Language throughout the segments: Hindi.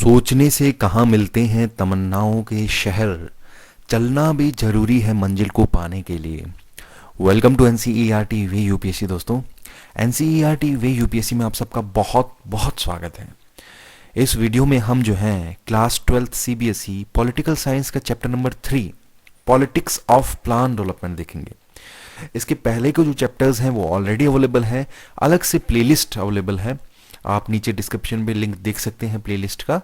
सोचने से कहाँ मिलते हैं तमन्नाओं के शहर, चलना भी जरूरी है मंजिल को पाने के लिए। Welcome to NCERT way UPSC दोस्तों। एनसीईआरटी वे यूपीएससी में आप सबका बहुत बहुत स्वागत है। इस वीडियो में हम जो हैं class 12th CBSE political science का chapter number 3 politics of plan development देखेंगे। इसके पहले के जो चैप्टर्स हैं वो ऑलरेडी अवेलेबल है, अलग से प्लेलिस्ट अवेलेबल है। आप नीचे डिस्क्रिप्शन में लिंक देख सकते हैं प्लेलिस्ट का।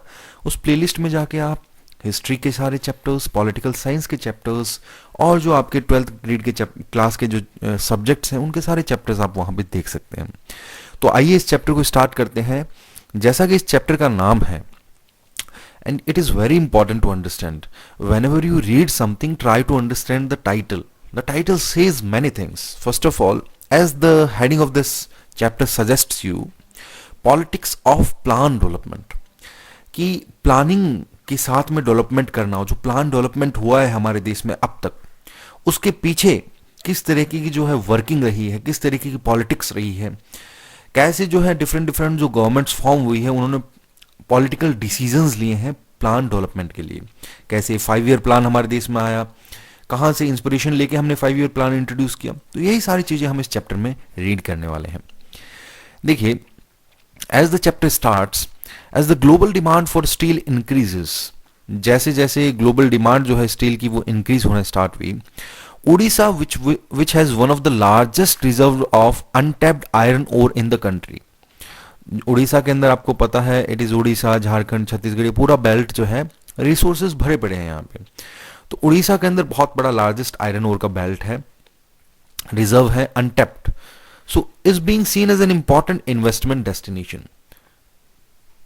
उस प्लेलिस्ट में जाके आप हिस्ट्री के सारे चैप्टर्स, पॉलिटिकल साइंस के चैप्टर्स और जो आपके 12th ग्रेड के क्लास के जो सब्जेक्ट्स हैं उनके सारे चैप्टर्स आप वहाँ पे देख सकते हैं। तो आइए इस चैप्टर को स्टार्ट करते हैं। जैसा कि इस चैप्टर का नाम है, and it is very important to understand. Whenever you read something, try to understand the title. The title says many things. First of all, as the heading of this chapter suggests you, politics of plan development. कि प्लानिंग के साथ में डेवलपमेंट करना हो, जो प्लान डेवलपमेंट हुआ है हमारे देश में अब तक, उसके पीछे किस तरीके की जो है वर्किंग रही है, किस तरीके की पॉलिटिक्स रही है, कैसे जो है डिफरेंट डिफरेंट जो गवर्नमेंट्स फॉर्म हुई है उन्होंने पॉलिटिकल डिसीजंस लिए हैं प्लान डेवलपमेंट के लिए। कैसे 5 ईयर प्लान हमारे देश में आया, कहाँ से इंस्पिरेशन लेके हमने 5 ईयर प्लान इंट्रोड्यूस किया। तो यही सारी चीजें हम इस चैप्टर में रीड करने वाले हैं। देखिए, as the chapter starts, as the global demand for steel increases, जैसे जैसे ग्लोबल डिमांड जो है स्टील की वो इंक्रीज होना स्टार्ट हुई, Orissa which has one of the largest reserve of untapped iron ore in the country. Orissa के अंदर आपको पता है, इट इज उड़ीसा, झारखंड, छत्तीसगढ़, ये पूरा बेल्ट जो है रिसोर्सेज भरे पड़े हैं यहाँ पे। तो उड़ीसा के अंदर बहुत बड़ा लार्जेस्ट आयरन ओर का बेल्ट है, रिजर्व है, untapped. So is being seen as an important investment destination.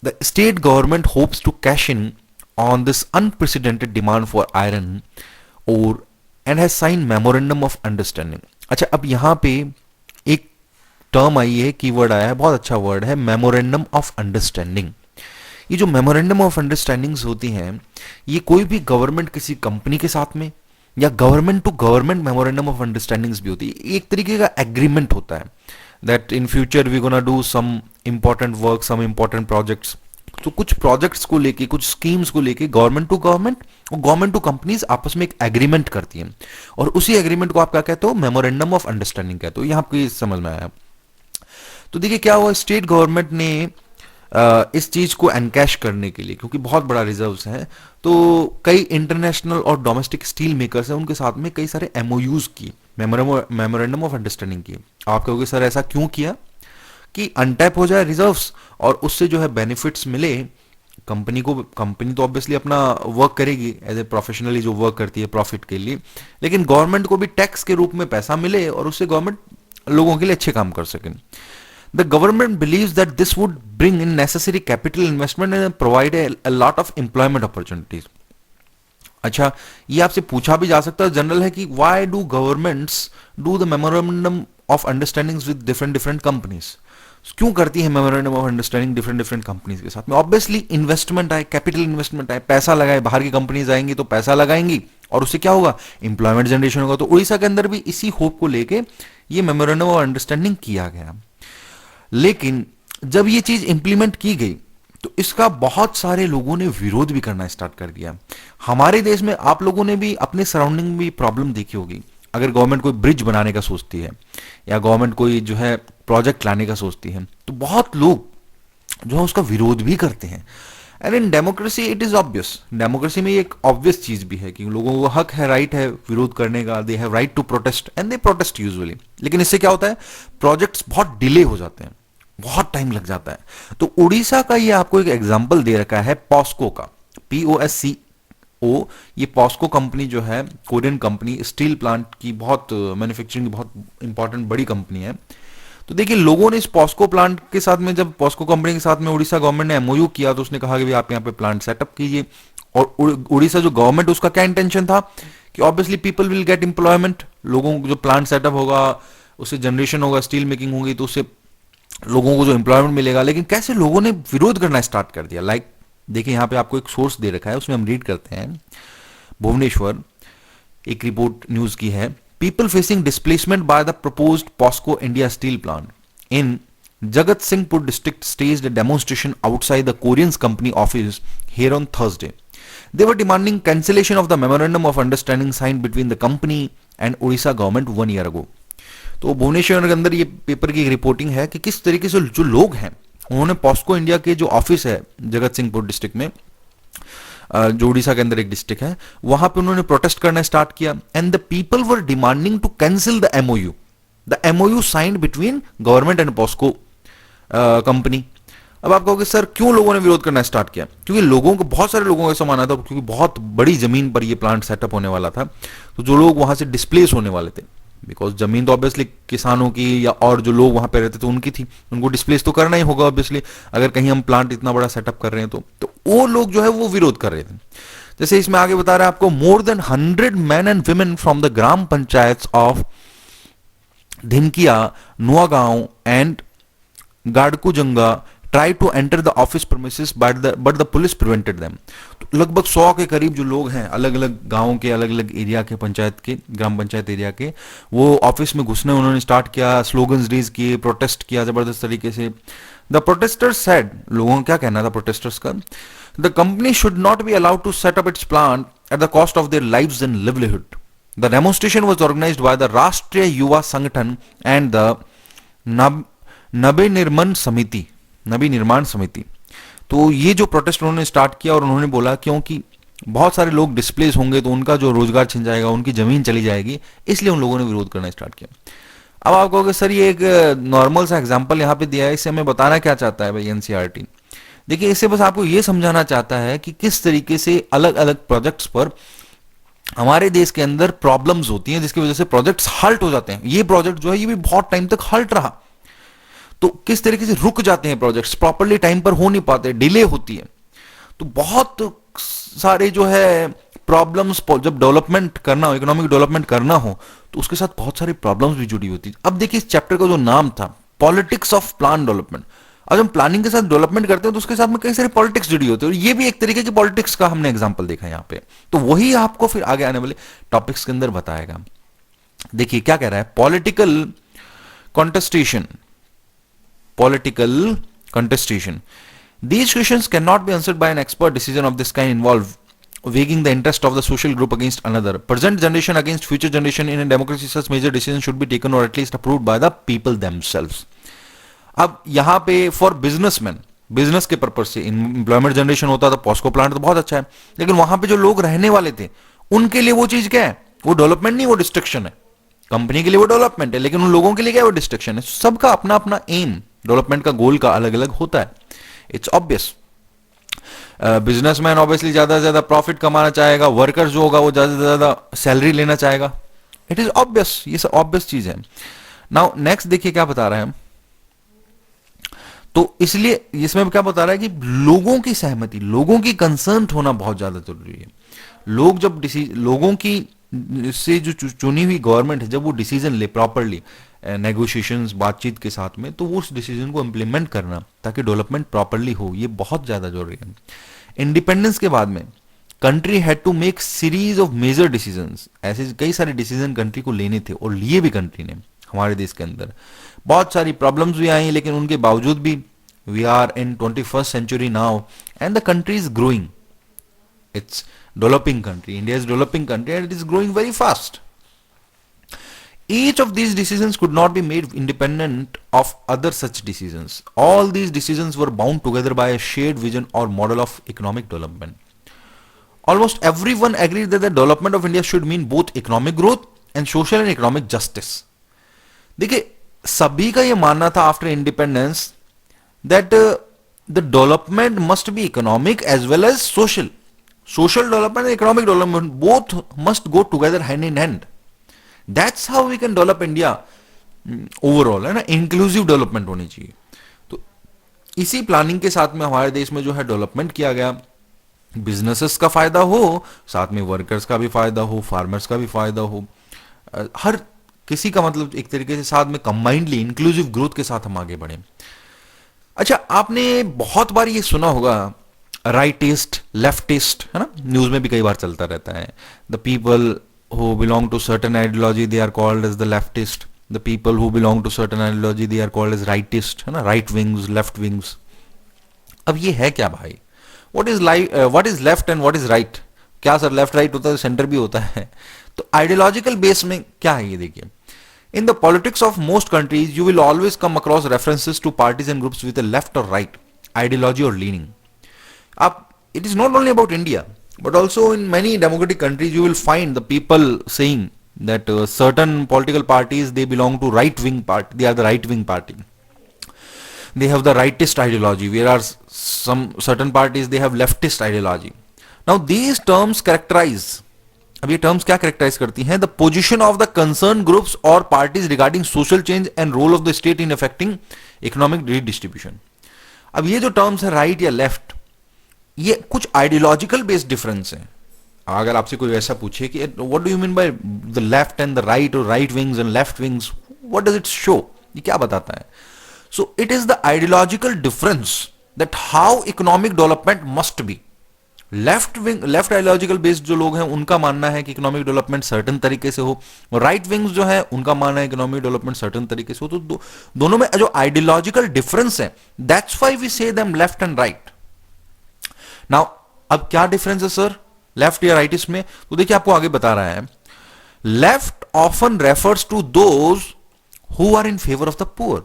The state government hopes to cash in on this unprecedented demand for iron ore and has sign memorandum of understanding. अच्छा, अब यहाँ पे एक टर्म आई है, कीवर्ड आया है, बहुत अच्छा वर्ड है, मेमोरेंडम ऑफ अंडरस्टैंडिंग। ये जो मेमोरेंडम ऑफ अंडरस्टैंडिंग्स होती हैं, ये कोई भी गवर्नमेंट किसी कंपनी के साथ में या government to government memorandum of understandings भी होती है। एक तरीके का एग्रीमेंट होता है that in future we gonna do some important work, some important projects. तो कुछ प्रोजेक्ट्स को लेके, कुछ स्कीम्स को लेके गवर्नमेंट टू गवर्नमेंट और गवर्नमेंट टू कंपनीज आपस में एक एग्रीमेंट करती हैं, और उसी एग्रीमेंट को आप क्या कहते हो, मेमोरेंडम ऑफ अंडरस्टैंडिंग कहते हो। यहाँ आपको ये समझ में आया। तो देखिए क्या हुआ, स्टेट गवर्नमेंट ने इस चीज को एनकैश करने के लिए, क्योंकि बहुत बड़ा रिजर्व्स हैं, तो कई इंटरनेशनल और डोमेस्टिक स्टील मेकर्स हैं, उनके साथ में कई सारे एमओयूज की, मेमोरेंडम ऑफ अंडरस्टैंडिंग की। आप कहोगे सर ऐसा क्यों किया? कि अनटैप हो जाए रिजर्व्स और उससे जो है बेनिफिट्स मिले कंपनी को। कंपनी तो ऑब्वियसली अपना वर्क करेगी एज ए प्रोफेशनली जो वर्क करती है प्रॉफिट के लिए, लेकिन गवर्नमेंट को भी टैक्स के रूप में पैसा मिले और उससे गवर्नमेंट लोगों के लिए अच्छे काम कर सके। The government believes that this would bring in necessary capital investment and provide a lot of employment opportunities. अच्छा, ये आपसे पूछा भी जा सकता है, जनरल है, कि why do governments do the memorandum of understandings with different companies? क्यों करती है memorandum of understanding different companies के साथ में? ऑब्वियसली इन्वेस्टमेंट आए, कैपिटल इन्वेस्टमेंट आए, पैसा लगाए, बाहर की कंपनीज आएंगी तो पैसा लगाएंगी और उससे क्या होगा, एम्प्लॉयमेंट जनरेशन होगा। तो उड़ीसा के अंदर भी इसी होप को लेके ये मेमोरेंडम ऑफ अंडरस्टैंडिंग किया गया। लेकिन जब ये चीज इंप्लीमेंट की गई तो इसका बहुत सारे लोगों ने विरोध भी करना स्टार्ट कर दिया। हमारे देश में आप लोगों ने भी अपने सराउंडिंग में भी प्रॉब्लम देखी होगी। अगर गवर्नमेंट कोई ब्रिज बनाने का सोचती है या गवर्नमेंट कोई जो है प्रोजेक्ट लाने का सोचती है, तो बहुत लोग जो है उसका विरोध भी करते हैं। And in democracy it is obvious, democracy में ये एक ऑब्वियस चीज भी है कि लोगों को हक है, राइट है विरोध करने का, they have right to protest and they protest usually. लेकिन इससे क्या होता है, प्रोजेक्ट्स बहुत डिले हो जाते हैं, बहुत टाइम लग जाता है। तो उड़ीसा का ये आपको एक एग्जांपल दे रखा है पॉस्को का, POSCO। ये पॉस्को कंपनी जो है कोरियन कंपनी, स्टील प्लांट की बहुत मैन्युफैक्चरिंग की बहुत इंपॉर्टेंट बड़ी कंपनी है। तो देखिए लोगों ने इस पॉस्को प्लांट के साथ में, जब पॉस्को कंपनी के साथ में उड़ीसा गवर्नमेंट ने एमओयू किया तो उसने कहा कि भाई आप यहाँ पे प्लांट सेटअप कीजिए। और उड़ीसा जो गवर्नमेंट, उसका क्या इंटेंशन था कि obviously people will get employment, लोगों को जो प्लांट सेटअप होगा उससे जनरेशन होगा, स्टील मेकिंग होगी तो उससे लोगों को जो एम्प्लॉयमेंट मिलेगा। लेकिन कैसे लोगों ने विरोध करना स्टार्ट कर दिया। लाइक देखिए यहाँ पे आपको एक सोर्स दे रखा है, उसमें हम रीड करते हैं। भुवनेश्वर एक रिपोर्ट न्यूज की है, people facing displacement by the proposed POSCO India steel plant in Jagatsinghpur district staged a demonstration outside the Korean's company office here on Thursday. They were demanding cancellation of the memorandum of understanding signed between the company and Odisha government 1 year ago. तो भुवनेश्वर के अंदर ये पेपर की एक रिपोर्टिंग है कि किस तरीके से जो लोग हैं उन्होंने पॉस्को इंडिया के जो ऑफिस है जगत सिंहपुर डिस्ट्रिक्ट में, जो उड़ीसा के अंदर एक डिस्ट्रिक्ट है, वहां पे उन्होंने प्रोटेस्ट करना स्टार्ट किया and the people were demanding to cancel the MOU signed between government and POSCO company. अब आप कहोगे सर क्यों लोगों ने विरोध करना स्टार्ट किया? क्योंकि लोगों को, बहुत सारे लोगों को ऐसा माना था, क्योंकि बहुत बड़ी जमीन पर ये प्लांट सेटअप होने वाला था, तो जो लोग वहां से डिस्प्लेस होने वाले थे, बिकॉज जमीन तो ऑब्वियसली किसानों की या और जो लोग वहां पे रहते थे उनकी थी, उनको डिस्प्लेस तो करना ही होगा ऑब्वियसली, अगर कहीं हम प्लांट इतना बड़ा सेटअप कर रहे हैं तो वो लोग जो है वो विरोध कर रहे थे। जैसे इसमें आगे बता रहा है आपको, more than 100 men and women from the gram panchayat of Dhinkia, Nuagaon and Gadakujanga try to enter the office premises but the police prevented them. तो लगभग 100 के करीब जो लोग हैं अलग अलग गांवों के, अलग अलग एरिया के, पंचायत के, ग्राम पंचायत एरिया के, वो ऑफिस में घुसने उन्होंने स्टार्ट किया, स्लोगन्स रेज किए, प्रोटेस्ट किया जबरदस्त तरीके से। द प्रोटेस्टर्स सेड, लोगों का क्या कहना था प्रोटेस्टर्स का, the company should not be allowed to set up its plant at the cost of their lives and livelihood. The demonstration was organised by the Rashtriya Yuva संगठन एंड द नबी निर्माण समिति। तो ये जो प्रोटेस्ट उन्होंने स्टार्ट किया और उन्होंने बोला क्योंकि बहुत सारे लोग डिस्प्लेस होंगे तो उनका जो रोजगार छिन जाएगा, उनकी जमीन चली जाएगी, इसलिए उन लोगों ने विरोध करना स्टार्ट किया। अब आप कहोगे सर ये एक नॉर्मल सा एग्जांपल यहाँ पे दिया है, इससे हमें बताना क्या चाहता है भाई एनसीईआरटी? देखिए इससे बस आपको ये समझाना चाहता है कि किस तरीके से अलग अलग प्रोजेक्ट्स पर हमारे देश के अंदर प्रॉब्लम्स होती हैं जिसकी वजह से प्रोजेक्ट्स हल्ट हो जाते हैं। ये प्रोजेक्ट जो है ये भी बहुत टाइम तक हल्ट रहा, तो किस तरीके से रुक जाते हैं प्रोजेक्ट्स, प्रॉपर्ली टाइम पर हो नहीं पाते, डिले होती है। तो बहुत सारे जो है प्रॉब्लम्स, जब डेवलपमेंट करना हो, इकोनॉमिक डेवलपमेंट करना हो, तो उसके साथ बहुत सारी प्रॉब्लम्स भी जुड़ी होती है। अब देखिए इस चैप्टर का जो नाम था पॉलिटिक्स ऑफ प्लान डेवलपमेंट, अब हम प्लानिंग के साथ डेवलपमेंट करते हैं तो उसके साथ में कई सारी पॉलिटिक्स जुड़ी होती है, और ये भी एक तरीके की पॉलिटिक्स का हमने एग्जाम्पल देखा यहाँ पे। तो वही आपको फिर आगे आने वाले टॉपिक्स के अंदर बताएगा। देखिए क्या कह रहा है, political contestation. These questions cannot be answered by an expert decision of this kind involve weighing the interest of the social group against another. Present generation against future generation in a democracy, such major decisions should be taken or at least approved by the people themselves. अब यहाँ पे फॉर बिजनेसमैन, बिजनेस के पर्पज से एम्प्लॉयमेंट जनरेशन होता था, पॉस्को प्लांट तो बहुत अच्छा है, लेकिन वहां पे जो लोग रहने वाले थे उनके लिए वो चीज क्या है, वो डेवलपमेंट नहीं, वो डिस्ट्रक्शन है। कंपनी के लिए वो डेवलपमेंट है, लेकिन उन लोगों के लिए क्या है, वो डिस्ट्रक्शन है। सबका अपना अपना एम, डेवलपमेंट का गोल का अलग अलग होता है। इट्स ऑब्वियस, बिजनेसमैन ऑब्वियसली ज्यादा से ज्यादा प्रॉफिट कमाना चाहेगा, वर्कर जो होगा वो ज्यादा से ज्यादा सैलरी लेना चाहेगा। इट इज ऑब्वियस, ये सब ऑब्वियस चीज है। नाउ नेक्स्ट देखिए क्या बता रहा है, तो इसलिए इसमें क्या बता रहा है कि लोगों की सहमति, लोगों की कंसर्न होना बहुत ज्यादा जरूरी है। लोग जब लोगों की से जो चुनी हुई गवर्नमेंट है, जब वो डिसीजन ले प्रॉपरली, नेगोशिएशंस, बातचीत के साथ में, तो वो उस डिसीजन को इंप्लीमेंट करना ताकि डेवलपमेंट प्रॉपरली हो, ये बहुत ज्यादा जरूरी है। इंडिपेंडेंस के बाद में country had to make series of major decisions, ऐसे कई सारे डिसीजन कंट्री को लेने थे और लिए भी कंट्री ने। हमारे देश के अंदर बहुत सारी प्रॉब्लम्स भी आई, लेकिन उनके बावजूद भी we are in 21st century now and the country is growing. It's developing country. India is developing country and it is growing very fast. Each of these decisions could not be made independent of other such decisions. All these decisions were bound together by a shared vision or model of economic development. Almost everyone agreed that the development of India should mean both economic growth and social and economic justice. देखिए सभी का ये मानना था after independence that the development must be economic as well as social. Social development and economic development both must go together hand in hand. That's how we can develop India overall, है ना, इंक्लूसिव डेवलपमेंट होनी चाहिए। तो इसी प्लानिंग के साथ में हमारे देश में जो है डेवलपमेंट किया गया, बिजनेसेस का फायदा हो, साथ में वर्कर्स का भी फायदा हो, फार्मर्स का भी फायदा हो, हर किसी का, मतलब एक तरीके से साथ में कंबाइंडली इंक्लूसिव ग्रोथ के साथ हम आगे बढ़े। अच्छा, आपने बहुत बार ये सुना होगा राइटिस्ट, लेफ्टिस्ट, है ना, न्यूज में भी कई बार चलता रहता है। The people who belong to certain ideology they are called as the leftist, the people who belong to certain ideology they are called as rightist, है ना, राइट विंग्स, लेफ्ट विंग्स। अब ये है क्या भाई? What is left and what is right? क्या सर लेफ्ट राइट होता है, सेंटर भी होता है? तो आइडियोलॉजिकल बेस में क्या है ये देखिए। In the politics of most countries you will always come across references to parties and groups with left और राइट आइडियोलॉजी और लीनिंग। अब it is not only about India, but also in many democratic countries you will find the people saying that certain political parties they belong to right wing party, they are the right wing party, they have the rightist ideology, whereas some certain parties they have leftist ideology. Now these terms characterize, अब ये terms क्या characterize करती हैं? The position of the concerned groups or parties regarding social change and role of the state in affecting economic redistribution. अब ये जो terms है right या left, ये कुछ आइडियोलॉजिकल बेस्ड डिफरेंस है। अगर आपसे कोई ऐसा पूछे कि what do you mean by the left and the right और right wings and left wings, what does it show, ये क्या बताता है? So it is the ideological difference that how economic development must be. Left wing, left ideological based जो लोग हैं उनका मानना है कि इकोनॉमिक डेवलपमेंट सर्टेन तरीके से हो, और राइट विंग्स जो है उनका मानना है इकोनॉमिक डेवलपमेंट सर्टेन तरीके से हो। तो दोनों में जो आइडियोलॉजिकल डिफरेंस है, दैट्स व्हाई वी से them left and right. Now अब क्या डिफरेंस है सर लेफ्ट या राइट इसमें? तो देखिए आपको आगे बता रहा है, left often refers to those who are in favour of the poor,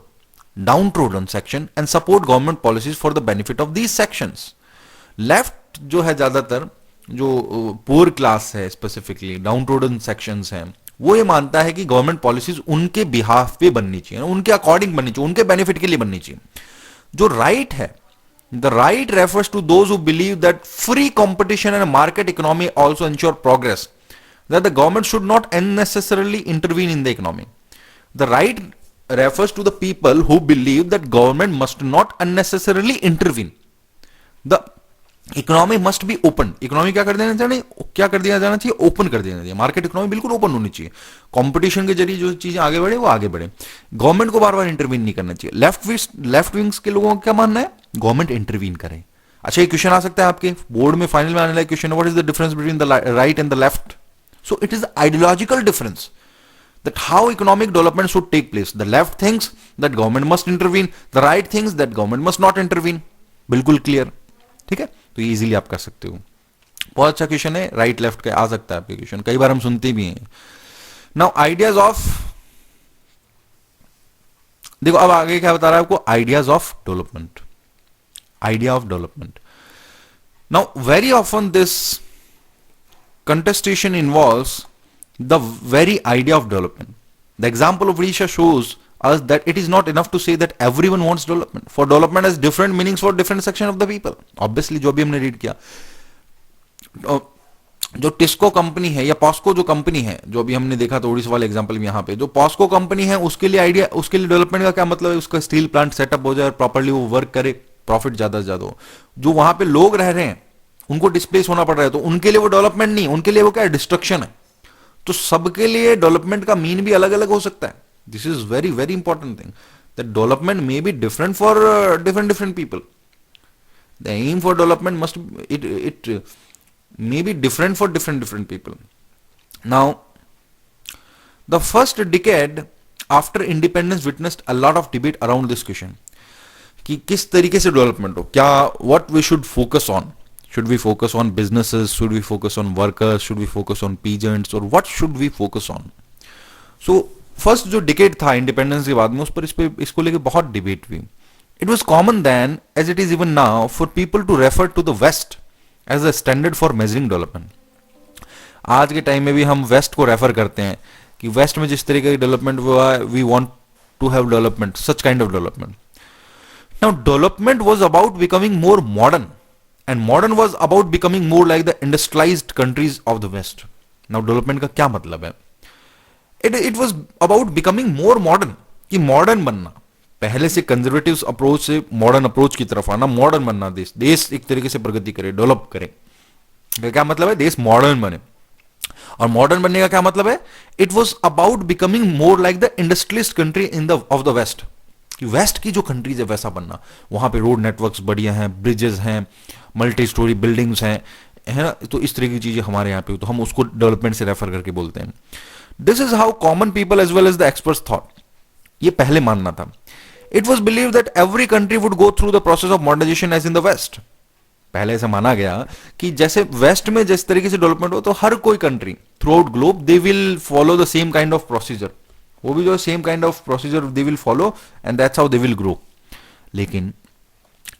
downtrodden section and support government policies for the benefit of these sections. Left जो है ज्यादातर जो पुअर क्लास है, स्पेसिफिकली डाउनट्रोडन सेक्शंस हैं, वो ये मानता है कि गवर्नमेंट पॉलिसीज उनके बिहाफ पे बननी चाहिए, उनके अकॉर्डिंग बननी चाहिए, उनके बेनिफिट के लिए बननी चाहिए। जो राइट है, the right refers to those who believe that free competition and a market economy also ensure progress, that the government should not unnecessarily intervene in the economy. The right refers to the people who believe that government must not unnecessarily intervene. The economy must be open, economy क्या कर देना चाहिए, क्या कर दिया जाना चाहिए, ओपन कर देना चाहिए। मार्केट इकोनॉमी बिल्कुल ओपन होनी चाहिए, कंपटीशन के जरिए जो चीजें आगे बढ़े वो आगे बढ़े, गवर्नमेंट को बार बार इंटरवीन नहीं करना चाहिए। लेफ्ट विंग्स के लोगों का क्या मानना है, गवर्नमेंट इंटरवीन करे। अच्छा, ये क्वेश्चन आ सकता है आपके बोर्ड में, फाइनल में आने वाला question, what is the difference between the right and the left? So it is the ideological difference that how economic development should take place. The left thinks that government must intervene, the right thinks that government must not intervene. बिल्कुल क्लियर, ठीक है? तो इजीली आप कर सकते हो। बहुत अच्छा क्वेश्चन है, राइट लेफ्ट का आ सकता है आपके क्वेश्चन, कई बार हम सुनते भी हैं। नाउ आइडियाज ऑफ, देखो अब आगे क्या बता रहा है आपको, ideas of development, idea of development. Now very often this contestation involves the very idea of development. The example of Odisha shows us that it is not enough to say that everyone wants development. For development has different meanings for different section of the people. Obviously, जो भी हमने रीड किया, जो टिस्को कंपनी है या पॉस्को जो कंपनी है, जो अभी हमने देखा तो उड़ीसा वाले एग्जांपल में, यहाँ पे जो पॉस्को कंपनी है उसके लिए आइडिया, उसके लिए डेवलपमेंट का क्या मतलब है, उसका स्टील प्लांट सेटअप हो जाए, प्रॉपर्ली वो वर्क करे, प्रॉफिट ज्यादा से ज्यादा हो। जो वहां पे लोग रह रहे हैं उनको डिस्प्लेस होना पड़ रहा है, तो उनके लिए वो डेवलपमेंट नहीं, उनके लिए वो क्या है, डिस्ट्रक्शन है। तो सबके लिए डेवलपमेंट का मीन भी अलग अलग हो सकता है। This is very very important thing, that development may be different for different people. The aim for development must it may be different for different people. Now, the first decade after independence witnessed a lot of debate around this question कि किस तरीके से डेवलपमेंट हो, क्या, what we should focus on. Should we focus on businesses? Should we focus on workers? Should we focus on peasants? Or what should we focus on? So first जो decade था इंडिपेंडेंस के बाद में, उस पर इसको लेके बहुत डिबेट हुई. It was common then, as it is even now, for people to refer to the West as a standard for measuring development. आज के टाइम में भी हम वेस्ट को रेफर करते हैं कि वेस्ट में जिस तरीके की डेवलपमेंट हुआ है, we want to have development, such kind of development. Now development was about becoming more modern, and modern was about becoming more like the industrialized countries of the West. Now development का क्या मतलब है? It was about becoming more modern, कि मॉडर्न बनना, पहले से कंजर्वेटिव अप्रोच से मॉडर्न अप्रोच की तरफ आना, मॉडर्न बनना, देश एक तरीके से प्रगति करे, डेवलप करे. क्या मतलब है? देश मॉडर्न बने. और मॉडर्न बनने का क्या मतलब है? It was about becoming more like the industrialist country in the of the west, कि वेस्ट की जो कंट्रीज है वैसा बनना. वहां पे रोड नेटवर्क्स बढ़िया हैं, ब्रिजेस हैं, मल्टी स्टोरी बिल्डिंग्स हैं, है ना. तो इस तरह की चीजें हमारे यहाँ पे, तो हम उसको डेवलपमेंट से रेफर करके बोलते हैं. This is how common people as well as the experts thought. ये पहले मानना था. It was believe that every country would go through the process of modernisation as in the west. पहले ऐसा माना गया कि जैसे वेस्ट में जिस तरीके से डेवलपमेंट हो, तो हर कोई country through out globe they will follow the same kind of procedure. वो भी जो same kind of procedure they will follow and that's how they will grow. लेकिन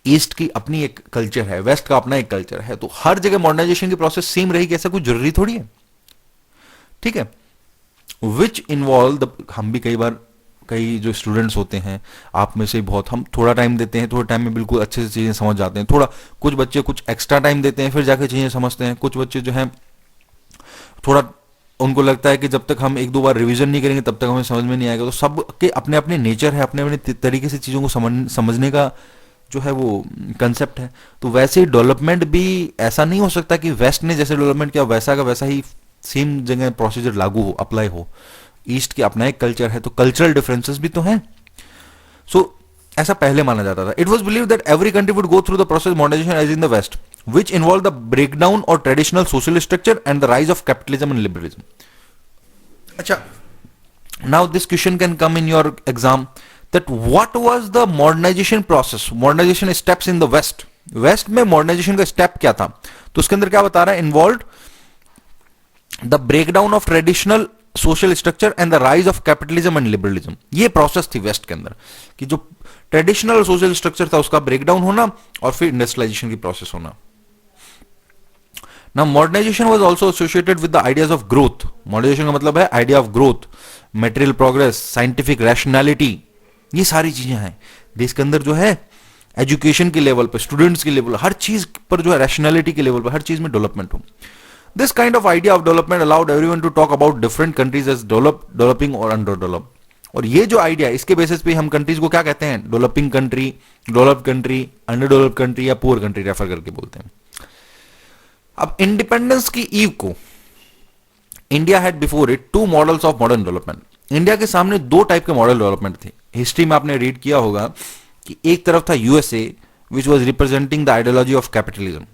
ईस्ट की अपनी एक कल्चर है, वेस्ट का अपना एक कल्चर है, तो हर जगह मॉडर्नाइजेशन की प्रोसेस सेम रहेगी ऐसा कुछ जरूरी थोड़ी है. ठीक है. विच इन्वॉल्व द, हम भी कई बार, कई जो स्टूडेंट्स होते हैं आप में से बहुत, हम थोड़ा टाइम देते हैं, थोड़े टाइम में बिल्कुल अच्छे से चीजें समझ जाते हैं. थोड़ा कुछ बच्चे कुछ एक्स्ट्रा टाइम देते हैं फिर जाके चीजें समझते हैं. कुछ बच्चे जो हैं थोड़ा उनको लगता है कि जब तक हम एक दो बार रिवीजन नहीं करेंगे तब तक हमें समझ में नहीं आएगा. तो सब के अपने अपने नेचर है, अपने अपने तरीके से चीजों को समझने का जो है वो कंसेप्ट है. तो वैसे ही डेवलपमेंट भी ऐसा नहीं हो सकता कि वेस्ट ने जैसे डेवलपमेंट किया वैसा का वैसा ही सेम जगह प्रोसीजर लागू हो, अप्लाई हो. ईस्ट की अपना एक कल्चर है, तो कल्चरल डिफरेंसेस भी तो हैं. सो ऐसा पहले माना जाता था. It was believe that every country would go through the process modernisation as in the west, which involve the breakdown or traditional social structure and the rise of capitalism and liberalism. Acha, now this question can come in your exam that what was the modernization process, modernization steps in the West. West में modernization का step क्या था? तो उसके अंदर क्या बता रहा है? Involved the breakdown of traditional social structure and the rise of capitalism and liberalism. ये process थी वेस्ट के अंदर कि जो ट्रेडिशनल सोशल स्ट्रक्चर था उसका ब्रेकडाउन होना और फिर इंडस्ट्रियलाइजेशन की प्रोसेस होना. Now modernization was also associated with the ideas of growth. Modernization का मतलब है idea of growth, material progress, scientific rationality. ये सारी चीजें हैं देश के अंदर जो है एजुकेशन के लेवल पे, स्टूडेंट्स के लेवल, हर चीज पर जो है रैशनैलिटी के लेवल पर हर चीज में डेवलपमेंट हो. This kind of idea of development allowed everyone to talk about different countries as developed, developing or underdeveloped. और ये जो आइडिया, इसके बेसिस पे हम कंट्रीज को क्या कहते हैं? Developing country, developed country, under developed country या पुअर कंट्री रेफर करके बोलते हैं. अब इंडिपेंडेंस की ईव को India had before it two models of modern development. India के सामने दो टाइप के मॉडल डेवलपमेंट थे. हिस्ट्री में आपने रीड किया होगा कि एक तरफ था USA which was representing the ideology of capitalism,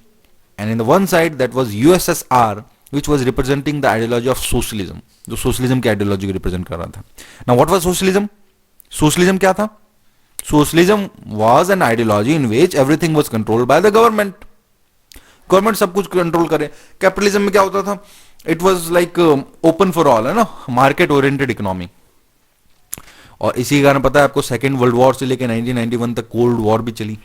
and in the one side that was USSR which was representing the ideology of socialism, जो सोशलिज्म की आइडियोलॉजी को रिप्रेजेंट कर रहा था. Now what was socialism? Socialism क्या था? Socialism was an ideology in which everything was controlled by the government. Government सब कुछ कंट्रोल करे. कैपिटलिज्म में क्या होता था? It was like open for all, है ना, मार्केट ओरिएंटेड इकोनॉमी. और इसी कारण पता है आपको सेकेंड वर्ल्ड वॉर से लेकर 1991 तक कोल्ड वॉर भी चली.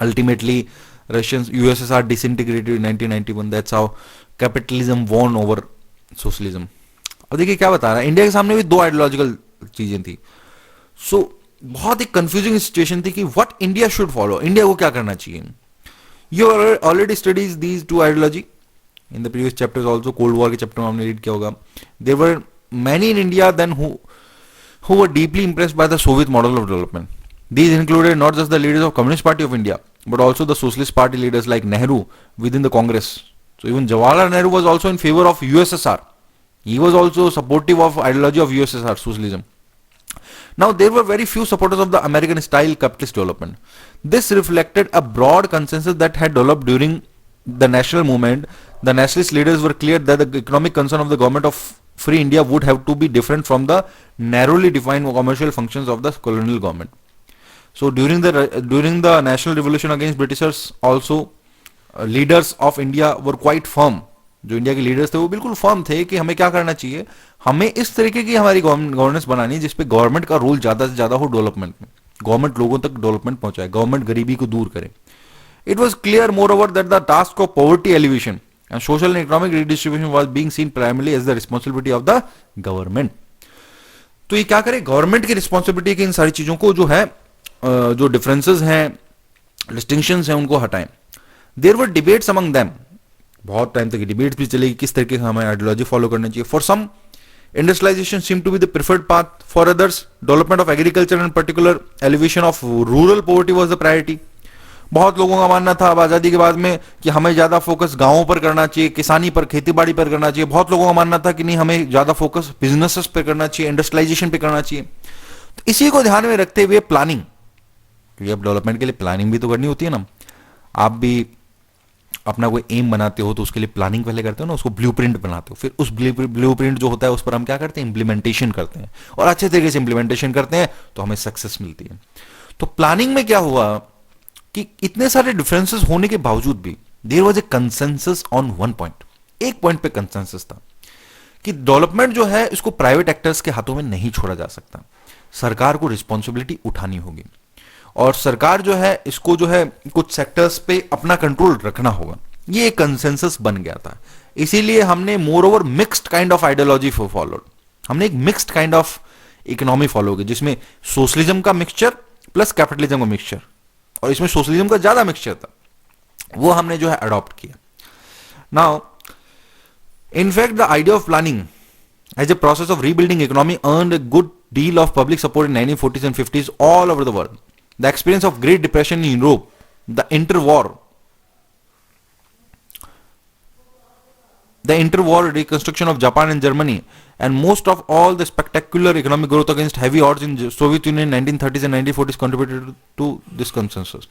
Ultimately Russians, USSR disintegrated in 1991. That's how capitalism won over socialism. अब देखिए क्या बता रहा है, इंडिया के सामने भी दो आइडियोलॉजिकल चीजें थी. सो बहुत ही कंफ्यूजिंग सिचुएशन थी कि what India should follow, India को क्या करना चाहिए. You already studies these two ideology in the previous chapters also. Cold war के चैप्टर में हमने रीड किया होगा. There were many in India then who were deeply impressed by the Soviet model of development. These included not just the leaders of Communist Party of India, but also the Socialist Party leaders like Nehru within the Congress. So even Jawaharlal Nehru was also in favor of USSR. He was also supportive of ideology of USSR socialism. Now there were very few supporters of the American style capitalist development. This reflected a broad consensus that had developed during the national movement. The nationalist leaders were clear that the economic concern of the government of free India would have to be different from the narrowly defined commercial functions of the colonial government. So during the national revolution against Britishers also leaders of India were quite firm. जो इंडिया के लीडर्स थे वो बिल्कुल फर्म थे कि हमें क्या करना चाहिए, हमें इस तरीके की हमारी गवर्नेंस बनानी है जिसपे गवर्नमेंट का रोल ज्यादा से ज्यादा हो डेवलपमेंट में. गवर्नमेंट लोगों तक डेवलपमेंट पहुंचाए, गवर्नमेंट गरीबी को दूर करे. It was clear moreover that the task of poverty alleviation and social and economic redistribution was being seen primarily as the responsibility of the government. तो ये क्या करे, गवर्नमेंट की रिस्पॉन्सिबिलिटी की इन सारी चीजों को जो है, जो डिफरेंसेस हैं, डिस्टिंक्शंस हैं, उनको हटाएं. There were debates among them. बहुत टाइम तक डिबेट्स भी चलेगी किस तरीके से हमें आइडियोलॉजी फॉलो करनी चाहिए. For some industrialisation seem to be the preferred path, for others development of agriculture and particular alleviation of rural poverty was the priority. बहुत लोगों का मानना था अब आजादी के बाद में कि हमें ज्यादा फोकस गांवों पर करना चाहिए, किसानी पर, खेती बाड़ी पर करना चाहिए. बहुत लोगों का मानना था कि नहीं, हमें ज्यादा फोकस बिजनेसेस पे करना चाहिए, इंडस्ट्रियलाइजेशन पे करना चाहिए. तो इसी को ध्यान में रखते हुए प्लानिंग, क्योंकि अब डेवलपमेंट के लिए प्लानिंग भी तो करनी होती है ना. आप भी अपना कोई एम बनाते हो तो उसके लिए प्लानिंग पहले करते हो ना, उसको ब्लूप्रिंट बनाते हो, फिर उस ब्लूप्रिंट जो होता है उस पर हम क्या करते हैं, इम्प्लीमेंटेशन करते हैं, और अच्छे तरीके से इम्प्लीमेंटेशन करते हैं तो हमें सक्सेस मिलती है। तो प्लानिंग में क्या हुआ कि इतने सारे डिफरेंसेस होने के बावजूद भी there was a consensus on one point, एक पॉइंट पे कंसेंसस था कि डेवलपमेंट जो है इसको प्राइवेट एक्टर्स के हाथों में नहीं छोड़ा जा सकता, सरकार को रिस्पॉन्सिबिलिटी उठानी होगी, और सरकार जो है इसको जो है कुछ सेक्टर्स पे अपना कंट्रोल रखना होगा। ये एक कंसेंसस बन गया था, इसीलिए हमने more over mixed kind of ideology followed, हमने एक mixed kind of economy follow की जिसमें सोशलिज्म का मिक्सचर प्लस कैपिटलिज्म का मिक्सचर, और इसमें सोशलिज्म का ज्यादा मिक्सचर था, वो हमने जो है अडॉप्ट किया। Now in fact the idea of planning as a process of rebuilding economy earned a good deal of public support in 1940s and 50s all over the world. The experience of Great Depression in Europe, the interwar reconstruction of Japan and Germany, and most of all the spectacular economic growth against heavy odds in Soviet Union in 1930s and 1940s contributed to this consensus.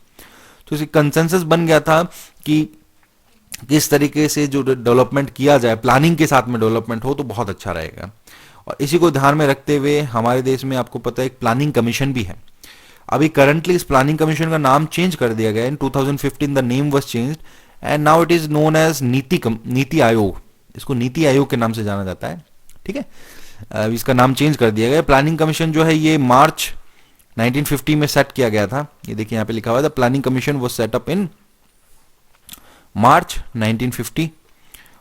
तो इसी consensus बन गया था कि किस तरीके से जो डेवलपमेंट किया जाए, प्लानिंग के साथ में डेवलपमेंट हो तो बहुत अच्छा रहेगा। और इसी को ध्यान में रखते हुए हमारे देश में आपको पता है एक प्लानिंग कमीशन भी है। अभी करंटली इस प्लानिंग कमीशन का नाम चेंज कर दिया गया है। In 2015 the name was changed and now it is known as NITI Aayog. इसको नीति आयोग के नाम से जाना जाता है, ठीक है। इसका नाम चेंज कर दिया गया। प्लानिंग कमीशन जो है ये मार्च 1950 में सेट किया गया था। ये देखिए यहाँ पे लिखा हुआ है the planning commission was set up in March 1950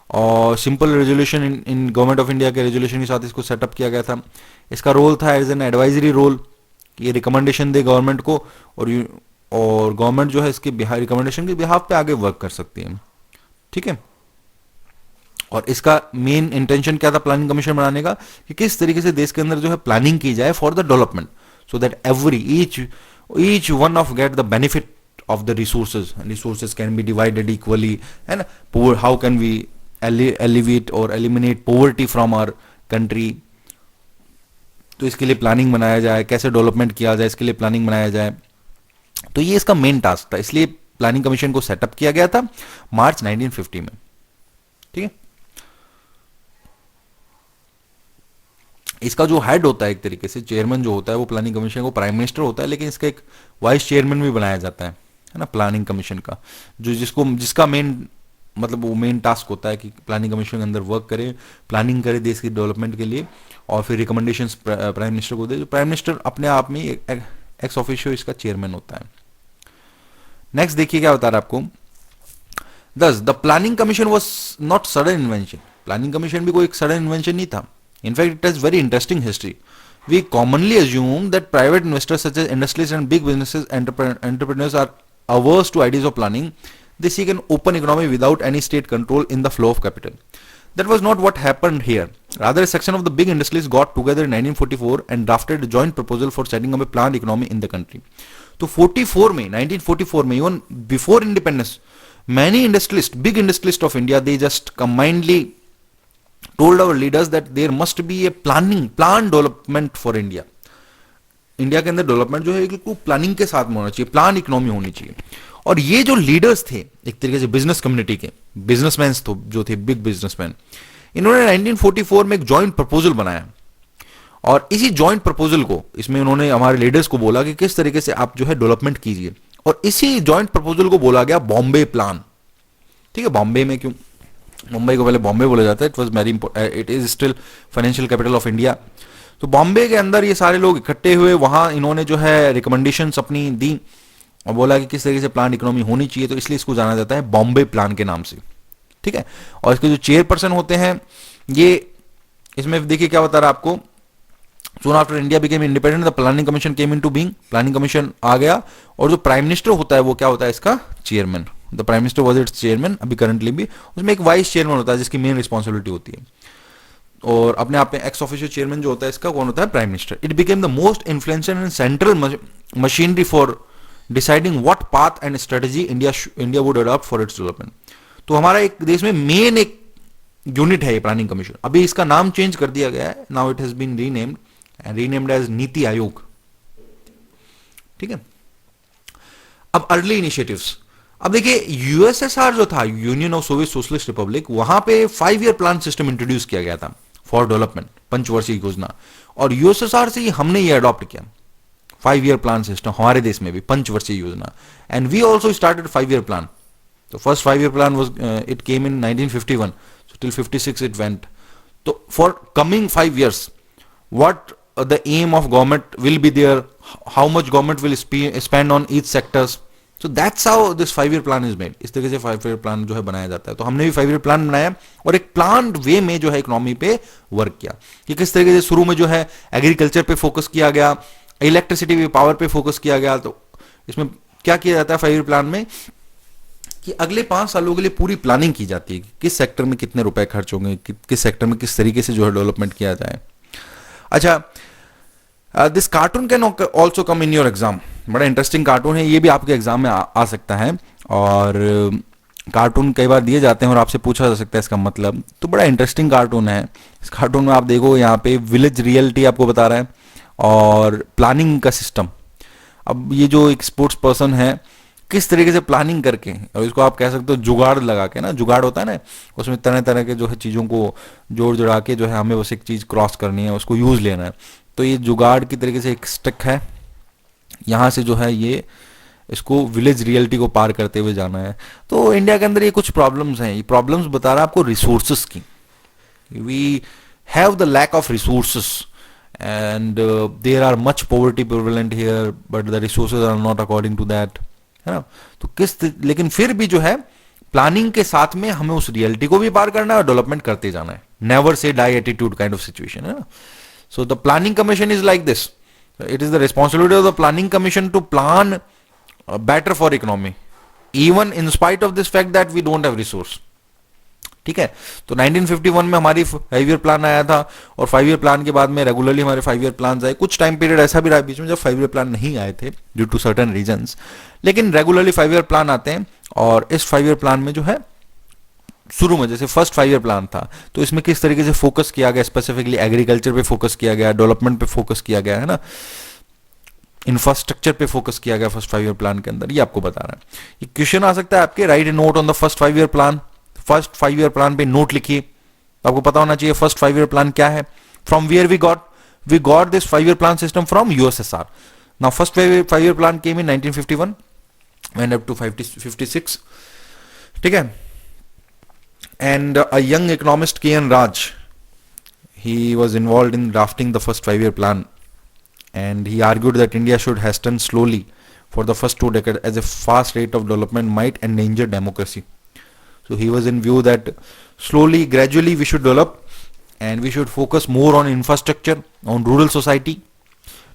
और simple resolution in government of India के रेजोल्यूशन के साथ इसको सेटअप किया गया था। इसका रोल था एज एन एडवाइजरी रोल, ये रिकमेंडेशन दे गवर्नमेंट को और गवर्नमेंट जो है इसके रिकमेंडेशन के बिहाफ पे आगे वर्क कर सकती है, ठीक है। और इसका मेन इंटेंशन क्या था प्लानिंग कमीशन बनाने का कि किस तरीके से देश के अंदर जो है प्लानिंग की जाए for the development, so that every each one of get the benefit of the resources can be divided equally, and poor, how can we alleviate or eliminate poverty from our country, तो इसके लिए प्लानिंग बनाया जाए, कैसे डेवलपमेंट किया जाए इसके लिए प्लानिंग बनाया जाए। तो ये इसका मेन टास्क था, इसलिए प्लानिंग कमीशन को सेटअप किया गया था मार्च 1950 में, ठीक है। इसका जो हेड होता है एक तरीके से चेयरमैन जो होता है वो प्लानिंग कमीशन को प्राइम मिनिस्टर होता है, लेकिन इसका एक वाइस चेयरमैन भी बनाया जाता है ना प्लानिंग कमीशन का, जो जिसका मेन मतलब वो मेन टास्क होता है कि प्लानिंग कमीशन के अंदर वर्क करे, प्लानिंग करे देश की डेवलपमेंट के लिए और फिर रिकमेंडेशंस प्राइम मिनिस्टर को दे। जो प्राइम मिनिस्टर अपने आप में एक्स ऑफिशियो इसका चेयरमैन होता है। नेक्स्ट देखिए क्या बता रहा है आपको, दस the planning commission was not sudden invention. Planning commission भी कोई एक सडन इन्वेंशन नहीं था। In fact it has very interesting history. We commonly assume that private investors such as industrialists and big businesses entrepreneurs are averse to ideas of planning. They seek an open economy without any state control in the flow of capital. That was not what happened here. Rather, a section of the big industrialists got together in 1944 and drafted a joint proposal for setting up a planned economy in the country. तो 1944 में, even before independence, many industrialists, big industrialists of India, they just combinedly told our leaders that there must be a planned development for India. India के अंदर डेवलपमेंट जो है एक प्लानिंग के साथ में होना चाहिए, प्लान इकोनॉमी होनी चाहिए। और ये जो लीडर्स थे एक तरीके से बिजनेस कम्युनिटी के बिजनेसमैन जो थे बिग बिजनेसमैन, इन्होंने 1944 में एक जॉइंट प्रपोजल बनाया और इसी जॉइंट प्रपोजल को इसमें उन्होंने हमारे लीडर्स को बोला कि किस तरीके से आप जो है डेवलपमेंट कीजिए, और इसी जॉइंट प्रपोजल को बोला गया बॉम्बे प्लान, ठीक है। बॉम्बे में क्यों, मुंबई को पहले बॉम्बे बोला जाता है, it was very it is still financial capital of India. तो बॉम्बे के अंदर ये सारे लोग इकट्ठे हुए, वहां इन्होंने जो है रिकमेंडेशंस अपनी दी और बोला कि किस तरीके से प्लान इकोनॉमी होनी चाहिए, तो इसलिए इसको जाना जाता है बॉम्बे प्लान के नाम से, ठीक है। और इसके जो चेयरपर्सन होते हैं ये इसमें देखिए क्या बता रहा है आपको, soon after India became independent the planning commission came into being, planning commission आ गया और जो प्राइम मिनिस्टर होता है वो क्या होता है इसका chairman, the prime minister was it's chairman. अभी करंटली भी उसमें एक वाइस चेयरमैन होता है जिसकी मेन रिस्पॉन्सिबिलिटी होती है, और अपने आप में एक्स ऑफिशियल चेयरमैन जो होता है इसका कौन होता है, prime minister. It became the most influential and central machinery for deciding what path and strategy India would adopt for its development. तो हमारा एक देश में मेन एक यूनिट है ये प्लानिंग कमीशन। अभी इसका नाम चेंज कर दिया गया है, now it has been renamed as NITI Aayog, ठीक है। अब अर्ली इनिशिएटिव्स, अब देखिए यूएसएसआर जो था, union of Soviet socialist Republic, वहां पे 5 ईयर प्लान सिस्टम इंट्रोड्यूस किया गया था फॉर डेवलपमेंट, पंचवर्षीय योजना। और यूएसएसआर से ही हमने ये अडॉप्ट किया 5 ईयर प्लान सिस्टम हमारे देश में भी, पंचवर्षीय योजना। And we also started 5 year plan. तो first 5 year plan was it came in 1951, so till 56 it went. So for coming 5 years, what the aim of government will be there, how much government will spend on each sectors. So that's how this 5 year plan is made. इस तरीके से 5 ईयर प्लान जो है बनाया जाता है। तो हमने भी 5 ईयर प्लान बनाया और एक प्लान वे में जो है इकोनॉमी पे वर्क किया कि किस तरीके से शुरू में जो है एग्रीकल्चर पे फोकस किया गया, इलेक्ट्रिसिटी पे, पावर पे फोकस किया गया। तो इसमें क्या किया जाता है 5 ईयर प्लान में कि अगले 5 सालों के लिए पूरी प्लानिंग की जाती है कि किस सेक्टर में कितने रुपए खर्च होंगे, किस सेक्टर में किस तरीके से जो है डेवलपमेंट किया जाए। अच्छा, this cartoon can also come in your exam. बड़ा इंटरेस्टिंग कार्टून है, ये भी आपके एग्जाम में आ सकता है। और कार्टून कई बार दिए जाते हैं और आपसे पूछा जा सकता है इसका मतलब। तो बड़ा इंटरेस्टिंग कार्टून है। इस कार्टून में आप देखो, यहाँ पे विलेज रियलिटी आपको बता रहा है और प्लानिंग का सिस्टम। अब ये जो एक स्पोर्ट्स पर्सन है, किस तरीके से प्लानिंग करके, और इसको आप कह सकते हो जुगाड़ लगा के ना, जुगाड़ होता है ना, उसमें तरह तरह के जो है चीज़ों को जोड़ जुड़ा के जो है हमें बस एक चीज़ क्रॉस करनी है, उसको यूज़ लेना है। तो ये जुगाड़ की तरीके से एक स्टिक है, यहाँ से जो है ये इसको विलेज रियलिटी को पार करते हुए जाना है। तो इंडिया के अंदर ये कुछ प्रॉब्लम्स हैं, ये प्रॉब्लम्स बता रहा है आपको रिसोर्सेस की। We have the lack of resources and there are much poverty prevalent here, but the resources are not according to that, है ना। तो लेकिन फिर भी जो है प्लानिंग के साथ में हमें उस रियलिटी को भी पार करना है और डेवलपमेंट करते जाना है। Never say die attitude kind of situation, है ना। So the planning commission is like this, it is the responsibility of the planning commission to plan better for economy, even in spite of this fact that we don't have resource. ठीक है। तो 1951 में हमारी 5 ईयर प्लान आया था और 5 ईयर प्लान के बाद में रेगुलरली हमारे 5 ईयर प्लान आए। कुछ टाइम पीरियड ऐसा भी रहा बीच में जब 5 ईयर प्लान नहीं आए थे ड्यू टू सर्टेन रीजंस, लेकिन रेगुलरली 5 ईयर प्लान आते हैं। और इस 5 ईयर प्लान में जो है शुरू में जैसे फर्स्ट 5 ईयर प्लान था, तो इसमें किस तरीके से फोकस किया गया, स्पेसिफिकली एग्रीकल्चर पे फोकस किया गया, डेवलपमेंट पे फोकस किया गया, है ना, इंफ्रास्ट्रक्चर पे फोकस किया गया फर्स्ट 5 ईयर प्लान के अंदर। ये आपको बता रहा है। ये क्वेश्चन आ सकता है आपके, right a note on the first 5 year plan. First 5 year plan पे नोट लिखिए, आपको पता होना चाहिए फर्स्ट 5 ईयर प्लान क्या है। From where we got this 5 year plan system from USSR. Now first 5 year plan came in 1951 went up to 56, ठीक है। And a young economist K.N. Raj, he was involved in drafting the first 5 year plan, and he argued that India should hasten slowly for the first 2 decades as a fast rate of development might endanger democracy. So he was in view that slowly, gradually we should develop and we should focus more on infrastructure, on rural society.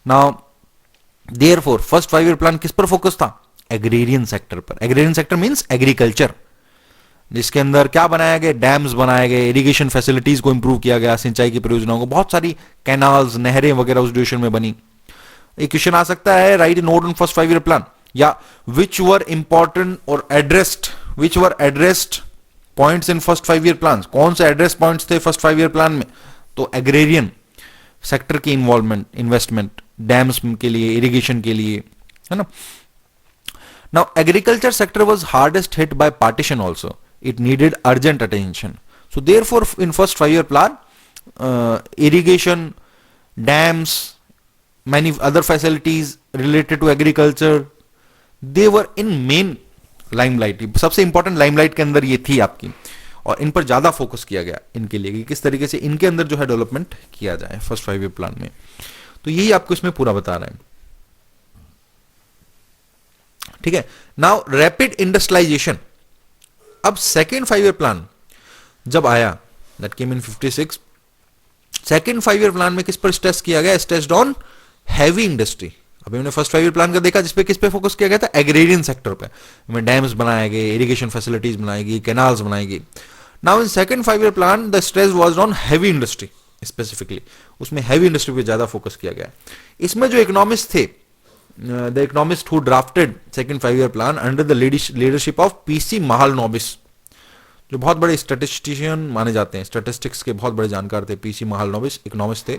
Now, therefore, first 5 year plan किस पर फोकस था? एग्रेरियन सेक्टर पर। एग्रेरियन सेक्टर मीन्स एग्रीकल्चर, जिसके अंदर क्या बनाया गया, डैम्स बनाए गए, इरिगेशन फैसिलिटीज को इंप्रूव किया गया, सिंचाई की परियोजनाओं को, बहुत सारी कैनाल्स, नहरें वगैरह उस ड्यूरेशन में बनी। एक क्वेश्चन आ सकता है, right note on first 5 year plan, या विच वर इंपॉर्टेंट और addressed points in first 5 year plan. कौन से एड्रेस पॉइंट्स थे फर्स्ट 5 ईयर प्लान में? तो एग्रेरियन सेक्टर की इन्वॉल्वमेंट, इन्वेस्टमेंट, डैम्स के लिए, इरिगेशन के लिए, है ना। Now, agriculture sector was hardest hit by partition also. It needed urgent attention. So, therefore, in first 5 year plan, irrigation, dams, many other facilities related to agriculture, they were in main limelight. सबसे important limelight के अंदर ये थी आपकी, और इन पर ज्यादा फोकस किया गया इनके लिए कि किस तरीके से इनके अंदर जो है डेवलपमेंट किया जाए फर्स्ट 5 ईयर प्लान में। तो यही आपको इसमें पूरा बता रहा है, ठीक है। Now rapid industrialisation. अब सेकेंड 5 ईयर प्लान जब आया, that came in 56, second 5 year plan में किस पर स्ट्रेस किया गया? Stressed on heavy industry. अभी हमने फर्स्ट 5 ईयर प्लान का देखा जिसपे किस पे फोकस किया गया था? एग्रेरियन सेक्टर पे, में डैम्स बनाए गए, इरिगेशन फैसिलिटीज बनाई गई, कैनाल्स बनाई गई। Now in second 5 year plan the stress was on heavy industry specifically, उसमें हैवी इंडस्ट्री पे ज्यादा फोकस किया गया। इसमें जो इकोनॉमिस्ट थे, the economist who drafted second 5 year plan under the leadership of PC Mahalanobis, जो बहुत बड़े स्टैटिस्टिशियन माने जाते हैं, स्टैटिस्टिक्स के बहुत बड़े जानकार थे, पीसी महालनोबिस इकोनॉमिस्ट थे।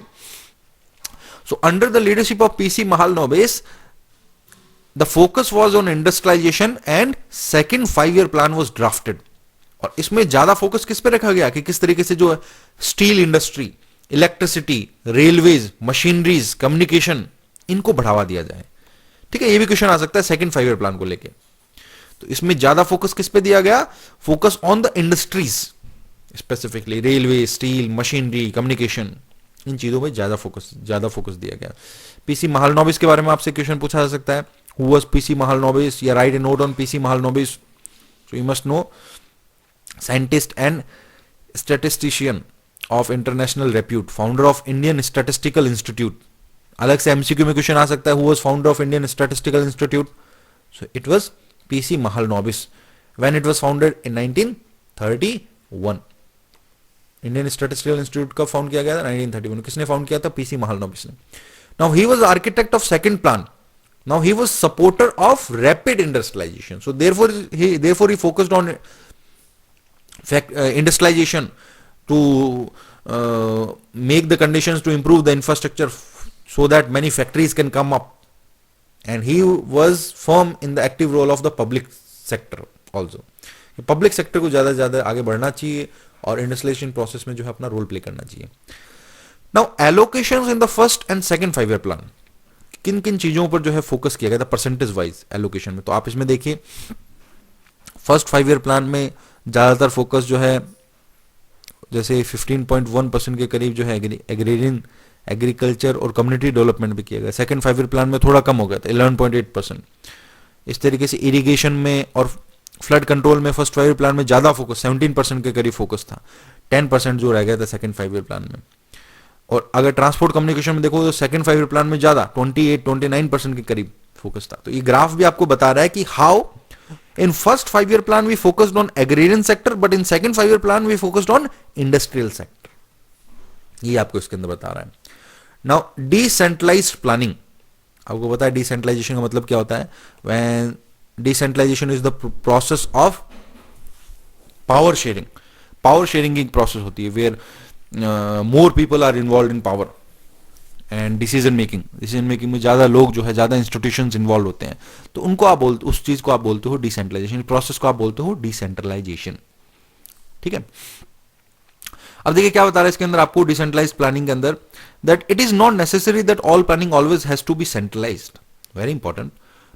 So under the leadership of PC Mahalanobis the focus was on industrialisation and second 5 year plan was drafted. और इसमें ज्यादा फोकस किस पे रखा गया कि किस तरीके से जो steel industry, electricity, railways, machineries, communication, इनको बढ़ावा दिया जाए। ठीक है, ये भी क्वेश्चन आ सकता है सेकंड 5 ईयर प्लान को लेके। तो इसमें ज्यादा फोकस किस पे दिया गया? Focus on the industries, specifically railway, steel, machinery, communication, इन चीजों पे ज्यादा फोकस दिया गया। पीसी महालनोबिस के बारे में आपसे क्वेश्चन पूछा जा सकता है, हु वाज पीसी महालनोबिस, या right a note on PC Mahalanobis. So you must know, scientist and statistician of international repute, founder of Indian statistical institute. अलग से एमसीक्यू में क्वेश्चन आ सकता है, who was founder of Indian statistical institute? So it was PC Mahalanobis. When it was founded? In 1931। Indian statistical institute कब फाउंड किया गया था? 1931। किसने फाउंड किया था? पीसी महालनोबिस ने। Now he was architect of second plan. Now he was supporter of rapid industrialization. So therefore he focused on industrialization to make the conditions to improve the infrastructure so that many factories can come up. And he was firm in the active role of the public sector also. Public sector को ज्यादा से ज्यादा आगे बढ़ना चाहिए और इंडस्ट्रियलाइजेशन प्रोसेस में जो है अपना रोल प्ले करना चाहिए. Now allocations in the first and second 5 year plan, किन किन चीजों पर जो है फोकस किया गया था परसेंटेज वाइज एलोकेशन में. तो आप इसमें देखिए फर्स्ट 5 ईयर प्लान में ज्यादातर फोकस जो है जैसे 15.1% के करीब जो है एग्रेरियन, एग्रीकल्चर और कम्युनिटी डेवलपमेंट भी किया गया. सेकंड 5 ईयर प्लान में थोड़ा कम हो गया था 11.8%. इस तरीके से इरिगेशन में और फ्लड कंट्रोल में फर्स्ट 5 ईयर प्लान में ज्यादा फोकस 17% के करीब फोकस था. 10% जो रह गया था सेकंड 5 ईयर प्लान में. और अगर ट्रांसपोर्ट कम्युनिकेशन में देखो तो सेकंड 5 ईयर प्लान में ज्यादा 28-29% के करीब फोकस था. तो ये ग्राफ भी आपको बता रहा है कि how in first 5 year plan we focused on agrarian sector but in second 5 year plan we focused on industrial sector. ये आपको इसके अंदर बता रहा है. नाउ डिसेंट्रलाइज्ड प्लानिंग, आपको पता है डिसेंट्रलाइजेशन का मतलब क्या होता है. When decentralisation is the process of power sharing. Power sharing की प्रोसेस होती है where more people are involve in power and decision making में ज्यादा लोग जो है, ज्यादा इंस्टीट्यूशंस इन्वॉल्व होते हैं. तो उनको आप बोलते, उस चीज को आप बोलते हो डिसेंट्रलाइजेशन, प्रोसेस को आप बोलते हो डिसेंट्रलाइजेशन. ठीक है. अब देखिए क्या बता रहा है इसके अंदर आपको डिसेंट्रलाइज्ड प्लानिंग के अंदर, that it is not necessary that all planning always has to be centralised. Very important.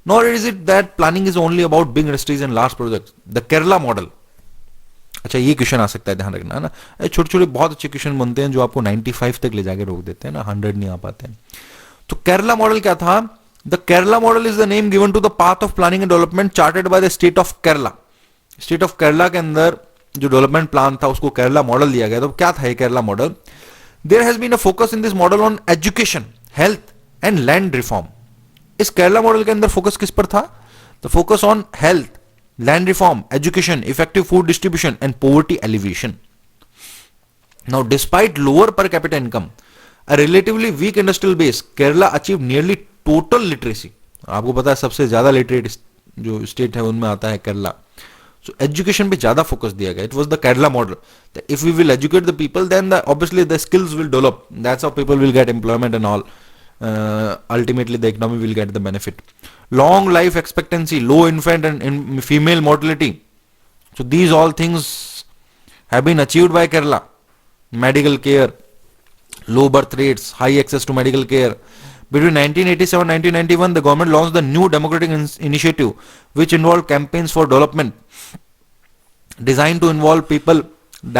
Nor is it that planning is only about big industries and large projects. The Kerala model. अच्छा, ये क्वेश्चन आ सकता है, ध्यान रखना है ना. छोटे छोटे बहुत अच्छे क्वेश्चन बनते हैं जो आपको 95 तक ले जाके रोक देते हैं ना, 100 नहीं आ पाते हैं. तो केरला मॉडल क्या था? The Kerala model is the name given to the path of planning and development charted by the state of Kerala. State of Kerala के अंदर जो डेवलपमेंट प्लान था उसको केरला मॉडल दिया गया. तो क्या था ये Kerala model? There has been a focus in this model on education, health and land reform. इस केरला मॉडल के अंदर फोकस किस पर था? The focus on health, land reform, education, effective food distribution and poverty alleviation. Now despite lower per capita income, a relatively weak industrial base, Kerala achieved nearly total literacy. आपको पता है सबसे ज्यादा लिटरेट जो स्टेट है उनमें आता है केरला. So education पे ज्यादा फोकस दिया गया. It was the Kerala model. If we will educate the people, then obviously the skills will develop. That's how people will get employment and all. Ultimately the economy will get the benefit. Long life expectancy, low infant and female mortality. So these all things have been achieved by Kerala. Medical care, low birth rates, high access to medical care. Between 1987 and 1991, the government launched the new democratic initiative which involved campaigns for development designed to involve people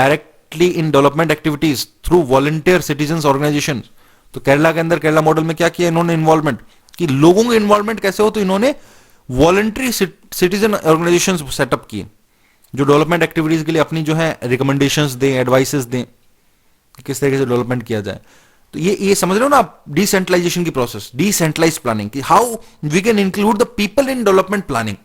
directly in development activities through volunteer citizens organizations. तो केरला के अंदर केरला मॉडल में क्या किया इन्होंने इन्वॉल्वमेंट, कि लोगों के इन्वॉल्वमेंट कैसे हो, तो इन्होंने वॉलंटरी सिटीजन ऑर्गेनाइजेशंस सेटअप किए जो डेवलपमेंट एक्टिविटीज के लिए अपनी जो है रिकमेंडेशंस दें, एडवाइसेस दें कि किस तरीके से डेवलपमेंट किया जाए. तो ये समझ रहे हो ना आप डिसेंट्रलाइजेशन की प्रोसेस, डिसेंट्रलाइज प्लानिंग, कि how we can include the people in development planning.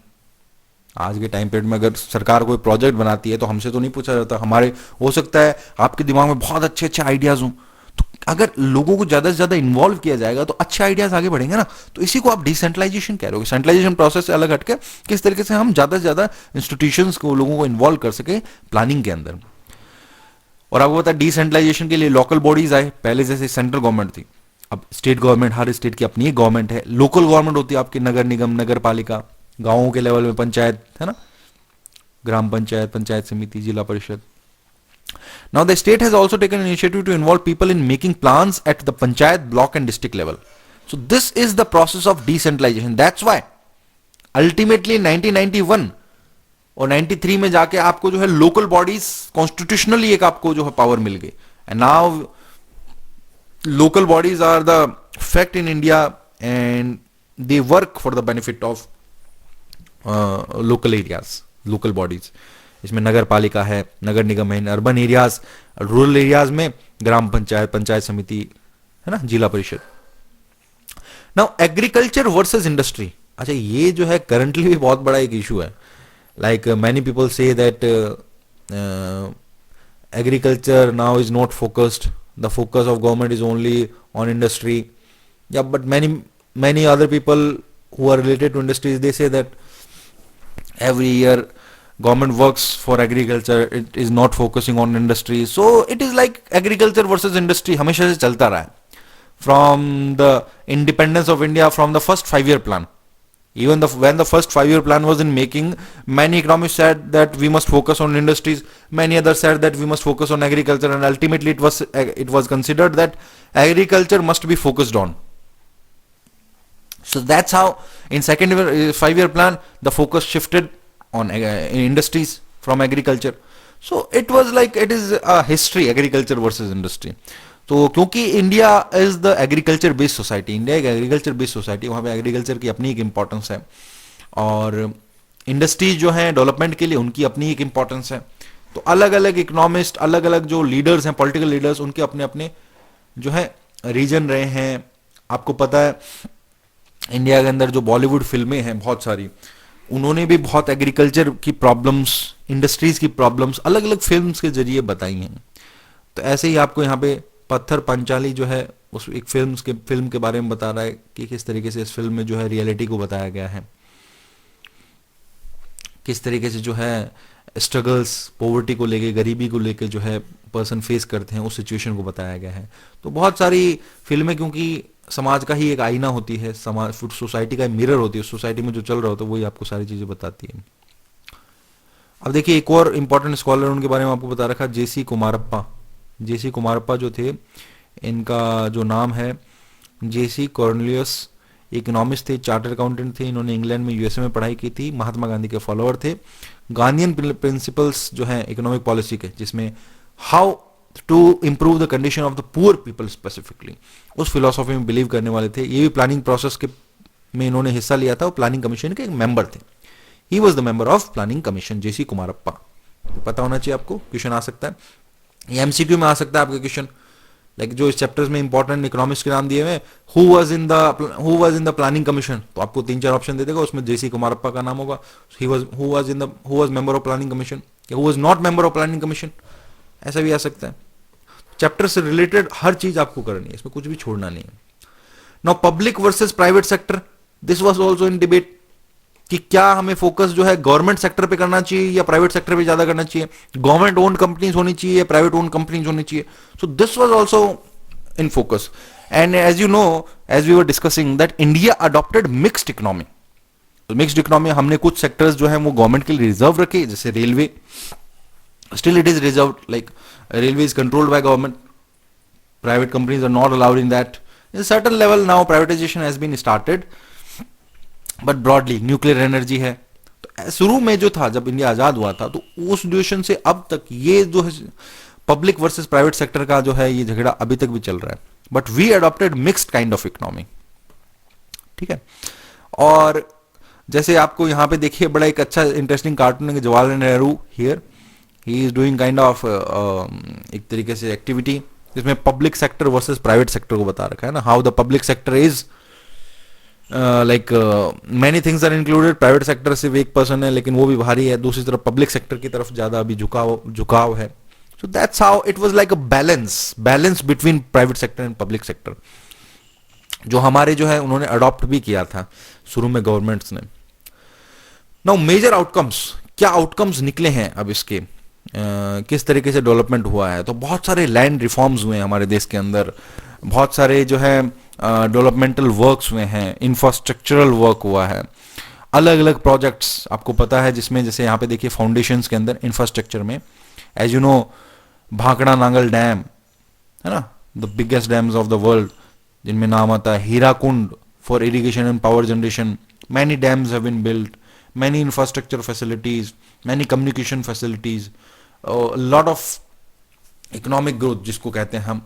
आज के टाइम पीरियड में अगर सरकार कोई प्रोजेक्ट बनाती है तो हमसे तो नहीं पूछा जाता. हमारे हो सकता है आपके दिमाग में बहुत अच्छे अच्छे आइडियाज हों, तो अगर लोगों को ज्यादा से ज्यादा इन्वॉल्व किया जाएगा तो अच्छे आइडियाज आगे बढ़ेंगे ना. तो इसी को आप डिसेंट्रलाइजेशन कह रहे हो. सेंट्रलाइजेशन प्रोसेस से अलग हटके किस तरीके से हम ज्यादा से ज्यादा इंस्टीट्यूशंस को, लोगों को इन्वॉल्व कर सके प्लानिंग के अंदर. और आपको पता है डिसेंट्रलाइजेशन के लिए लोकल बॉडीज आए. पहले जैसे सेंट्रल गवर्नमेंट थी, अब स्टेट गवर्नमेंट, हर स्टेट की अपनी एक गवर्नमेंट है, लोकल गवर्नमेंट होती है आपकी, नगर निगम, नगर पालिका, गांवों के लेवल में पंचायत है ना, ग्राम पंचायत, पंचायत समिति, जिला परिषद. Now the state has also taken initiative to involve people in making plans at the panchayat, block and district level. So this is the process of decentralization. That's why ultimately 1991 और 93 में जाके आपको जो है लोकल बॉडीज कॉन्स्टिट्यूशनली एक आपको जो है पावर मिल गई. And now local bodies are the fact in India and they work for the benefit of local areas, local bodies. इसमें नगर पालिका है, नगर निगम है, अर्बन एरियाज, रूरल एरियाज में ग्राम पंचायत, पंचायत समिति है ना, जिला परिषद. Now agriculture versus industry. अच्छा, ये जो है करंटली भी बहुत बड़ा एक इशू है. Like many people say that agriculture now is not focused, the focus of government is only on industry. या but many other people who are related to industries, they say that every year government works for agriculture, it is not focusing on industry. So it is like agriculture versus industry हमेशा से चलता रहा है from the independence of India, from the first 5-year plan. Even when the first 5-year plan was in making, many economists said that we must focus on industries, many others said that we must focus on agriculture, and ultimately it was considered that agriculture must be focused on. So that's how in second 5-year plan the focus shifted on industries from agriculture. So it was like, it is a history, agriculture versus industry. तो क्योंकि India is the agriculture based society, India एक एग्रीकल्चर बेस्ड सोसाइटी, वहाँ पे एग्रीकल्चर की अपनी एक इम्पोर्टेंस है, और इंडस्ट्रीज जो हैं डेवलपमेंट के लिए उनकी अपनी एक इम्पोर्टेंस है. तो अलग अलग इकोनॉमिस्ट, अलग अलग जो लीडर्स हैं, पॉलिटिकल लीडर्स, उनके अपने अपने जो है रीजन रहे हैं. आपको पता है इंडिया के अंदर जो बॉलीवुड फिल्में हैं बहुत सारी, उन्होंने भी बहुत एग्रीकल्चर की प्रॉब्लम्स, इंडस्ट्रीज की प्रॉब्लम्स अलग अलग फिल्म्स के जरिए बताई हैं. तो ऐसे ही आपको यहाँ पे पत्थर पंचाली जो है उस एक फिल्म के बारे में बता रहा है कि किस तरीके से इस फिल्म में जो है रियलिटी को बताया गया है, किस तरीके से जो है स्ट्रगल्स, पॉवर्टी को लेके, गरीबी को लेके जो है पर्सन फेस करते हैं, उस सिचुएशन को बताया गया है. तो बहुत सारी फिल्में, क्योंकि समाज का ही एक आईना होती है, समाज सोसाइटी का मिरर होती है, सोसाइटी में जो चल रहा होता है वही आपको सारी चीजें बताती है. अब देखिए एक और इम्पोर्टेंट स्कॉलर उनके बारे में आपको बता रखा, जेसी कुमारप्पा. जेसी कुमारप्पा जो थे, इनका जो नाम है जेसी कॉर्नेलियस, इकोनॉमिस्ट थे, चार्टर्ड अकाउंटेंट थे. इन्होंने इंग्लैंड में, यूएसए में पढ़ाई की थी, महात्मा गांधी के फॉलोअर थे. गांधीयन प्रिंसिपल्स जो है इकोनॉमिक पॉलिसी के, जिसमें how to improve the condition of the poor people specifically, उस फिलोसॉफी में बिलीव करने वाले थे. ये भी प्लानिंग प्रोसेस के में इन्होंने हिस्सा लिया था, और प्लानिंग कमीशन के एक मेंबर थे. He was the member of planning commission, J C Kumarappa. तो पता होना चाहिए आपको, क्वेश्चन आ सकता है, ये एमसीक्यू में आ सकता है आपका क्वेश्चन. लाइक जो इस चैप्टर्स में इंपॉर्टेंट इकोनॉमिक्स के नाम दिए हुए, who was in the planning commission, तो आपको 3-4 ऑप्शन दे देगा, उसमें जेसी कुमारप्पा का नाम होगा. Who was member of planning commission, who was not member of planning commission, ऐसा भी आ सकता है. चैप्टर से रिलेटेड हर चीज आपको करनी है, इसमें कुछ भी छोड़ना नहीं है. Now public versus private sector, this was also in debate कि क्या हमें फोकस जो है गवर्नमेंट सेक्टर पे करना चाहिए या प्राइवेट सेक्टर पे ज्यादा करना चाहिए, गवर्नमेंट ओन्ड कंपनीज होनी चाहिए या प्राइवेट ओन्ड कंपनीज होनी चाहिए. So this was also in focus. And as you know, as we were discussing that India adopted mixed economy. Mixed economy, हमने कुछ सेक्टर्स जो है वो गवर्नमेंट के लिए रिजर्व रखे, जैसे railway, still it is reserved, like railway is controlled by government, private companies are not allowed in that. In a certain level now privatization has been started, but broadly nuclear energy है. तो शुरू में जो था, जब इंडिया आजाद हुआ था, तो उस ड्यूरेशन से अब तक ये जो है पब्लिक वर्सेस प्राइवेट सेक्टर का जो है ये झगड़ा अभी तक भी चल रहा है. But we adopted mixed kind of economy. ठीक है. और जैसे आपको यहाँ पे देखिए बड़ा एक अच्छा इंटरेस्टिंग कार्टून है, Jawaharlal Nehru here, he is doing kind of एक तरीके से एक्टिविटी जिसमें public sector versus private sector को बता रखा है ना, how the public sector is like many things are included. Private sector सिर्फ 1% है लेकिन वो भी भारी है, दूसरी तरफ पब्लिक सेक्टर की तरफ ज्यादा अभी झुकाव है. So that's how it was like a balance between private sector and public sector, जो हमारे जो है उन्होंने अडॉप्ट भी किया था शुरू में गवर्नमेंट्स ने. नाउ मेजर आउटकम्स, क्या आउटकम्स निकले हैं अब इसके, किस तरीके से डेवलपमेंट हुआ है. तो बहुत सारे लैंड रिफॉर्म्स हुए हैं हमारे देश के अंदर. बहुत सारे जो है डेवलपमेंटल वर्क्स हुए हैं, इंफ्रास्ट्रक्चरल वर्क हुआ है, अलग अलग प्रोजेक्ट्स आपको पता है, जिसमें जैसे यहाँ पे देखिए फाउंडेशंस के अंदर इंफ्रास्ट्रक्चर में, as you know, Bhakra Nangal dam है ना, the biggest dams of the world, जिनमें नाम आता है Hirakud for irrigation and power generation. Many dams have been built, many infrastructure facilities, many communication facilities, lot of economic growth जिसको कहते हैं हम,